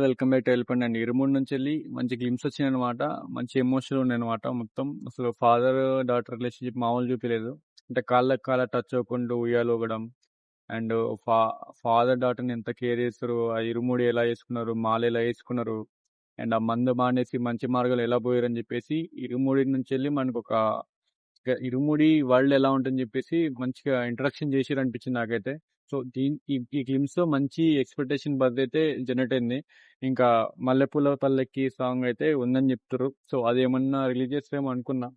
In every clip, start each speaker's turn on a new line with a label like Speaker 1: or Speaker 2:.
Speaker 1: Welcome back to elephant అండి. 'ఇరుముడి' నుంచెళ్ళి మంచి glimpse వచ్చినాయనమాట. మంచి ఎమోషనల్ ఉన్నాయనమాట మొత్తం. అసలు ఫాదర్, డాటర్ రిలేషన్‌షిప్ మామూలు చూపియలేదు. అంటే కాళ్ళకి కాళ్ళ టచ్ అవ్వకుండా ఉయ్యాలూగడం అండ్ ఫా ఫాదర్ డాటర్‌ని ఎంత కేర్ చేస్తారు. ఆ ఇరుముడి ఎలా చేసుకున్నారు, మాల ఎలా ఏసుకున్నారు అండ్ ఆ మందు మానేసి మంచి మార్గాలో ఎలా పోయారని చెప్పేసి ఇరుముడి నుంచెళ్ళి మనకొక ఇరుముడి వరల్డ్ ఎలా ఉంటుందని చెప్పేసి మంచిగా ఇంట్రడక్షన్ చేసిరనిపించింది నాకైతే. సో ఈ గ్లిమ్స్ మంచి ఎక్స్పెక్టేషన్ బజ్ అయితే జనరేట్ అయింది. ఇంకా మల్లెపూల పల్లకి సాంగ్ అయితే ఉందని చెప్తారు. సో అదేమన్నా రిలీజ్ చేస్తారేమో అనుకున్నా,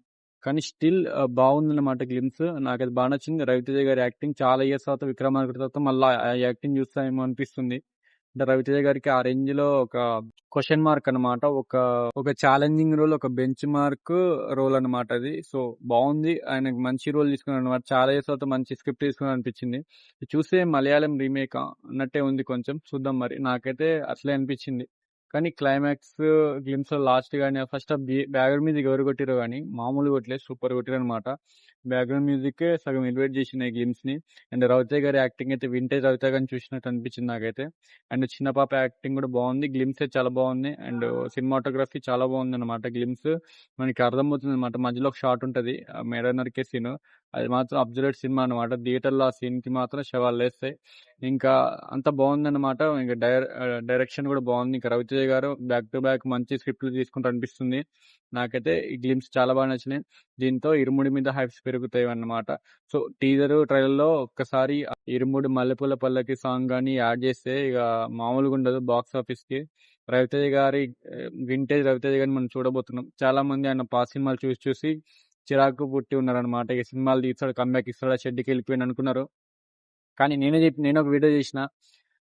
Speaker 1: కానీ స్టిల్ బాగుందన్నమాట గ్లిమ్స్. నాకైతే బాగా నచ్చింది. రవితేజ గారి యాక్టింగ్ చాలా ఇయర్స్ తర్వాత, విక్రమార్కుడి తర్వాత మళ్ళీ ఆ యాక్టింగ్ చూస్తామేమో అనిపిస్తుంది. అంటే రవితేజ గారికి ఆ రేంజ్ లో ఒక క్వశ్చన్ మార్క్ అనమాట. ఒక ఛాలెంజింగ్ రోల్, ఒక బెంచ్ మార్క్ రోల్ అనమాట అది. సో బాగుంది. ఆయనకు మంచి రోల్ తీసుకున్నాడు అనమాట. చాలా ఇయర్స్ తర్వాత మంచి స్క్రిప్ట్ తీసుకుని అనిపించింది. చూస్తే మలయాళం రీమేక్ అన్నట్టే ఉంది కొంచెం. చూద్దాం మరి. నాకైతే అట్లే అనిపించింది. కానీ క్లైమాక్స్ గ్లిమ్స్ లాస్ట్ కానీ ఫస్ట్ బ్యాక్గ్రౌండ్ మ్యూజిక్ ఎవరు కొట్టిరో కానీ మామూలు కొట్టలేదు, సూపర్ కొట్టిరు అనమాట. బ్యాక్గ్రౌండ్ మ్యూజిక్ సగం ఎలివేట్ చేసిన గ్లిమ్స్ ని. అండ్ రవితేజ గారి యాక్టింగ్ అయితే వింటేజ్ రవితేజ గారిని చూసినట్టు అనిపించింది నాకైతే. అండ్ చిన్న పాప యాక్టింగ్ కూడా బాగుంది. గ్లిమ్స్ చాలా బాగుంది. అండ్ సినిమాటోగ్రఫీ చాలా బాగుంది అనమాట. గ్లిమ్స్ మనకి అర్థమవుతుంది అనమాట. మధ్యలో ఒక షాట్ ఉంటది, మెడ నరికే సీన్. అది మాత్రం అబ్జర్వేట్ సినిమా అనమాట. థియేటర్లో ఆ సీన్ కి మాత్రం శవాలు లేస్తాయి. ఇంకా అంత బాగుంది అనమాట. ఇంకా డైరెక్షన్ కూడా బాగుంది. ఇంకా రవితేజ గారు బ్యాక్ టు బ్యాక్ మంచి స్క్రిప్ట్లు తీసుకుంటూ అనిపిస్తుంది. నాకైతే ఈ గ్లిమ్స్ చాలా బాగా నచ్చినాయి. దీంతో ఇరుముడి మీద హైప్స్ పెరుగుతాయి అన్నమాట. సో టీజర్ ట్రైలర్ లో ఒక్కసారి ఇరుముడి మల్లెపూల పల్లకి సాంగ్ కానీ యాడ్ చేస్తే ఇక మామూలుగా ఉండదు బాక్స్ ఆఫీస్ కి. రవితేజ గారి వింటేజ్ రవితేజ గారిని మనం చూడబోతున్నాం. చాలా మంది ఆయన పాత సినిమాలు చూసి చూసి చిరాకు పుట్టి ఉన్నారనమాట. ఇక సినిమాలు తీస్తాడు, కంబ్యాక్ ఇస్తాడు, షెడ్కి వెళ్ళిపోయింది అనుకున్నారు. కానీ నేను ఒక వీడియో చేసిన,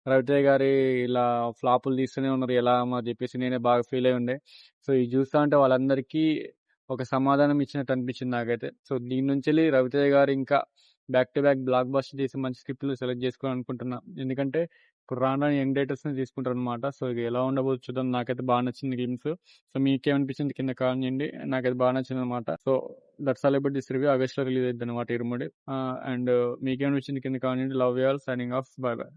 Speaker 1: రవితేజ గారి ఇలా ఫ్లాపులు తీస్తూనే ఉన్నారు ఎలా అని చెప్పేసి నేనే బాగా ఫీల్ అయి ఉండే. సో ఇది చూస్తా ఉంటే వాళ్ళందరికీ ఒక సమాధానం ఇచ్చినట్టు అనిపించింది నాకైతే. సో దీని నుంచి రవితేజ గారు ఇంకా back to back block buster చేసి మంచి స్క్రిప్ట్లు సెలెక్ట్ చేసుకోవాలని అనుకుంటున్నా. ఎందుకంటే ఇప్పుడు రాను యంగ్ డైరెక్టర్స్ ని తీసుకుంటారు అనమాట. సో ఇది ఎలా ఉండబోదు చూద్దాం. నాకైతే బాగా నచ్చింది గేమ్స్. సో మీకేమనిపించింది కింద కామెంట్ చేయండి. నాకైతే బాగా నచ్చింది అనమాట. So that's all about this review. August లో రిలీజ్ అవుతుంది అనమాట ఇరుముడి. అండ్ మీకేమనిపించింది కింద కామెంట్ చేయండి. Love you all, signing off, by by.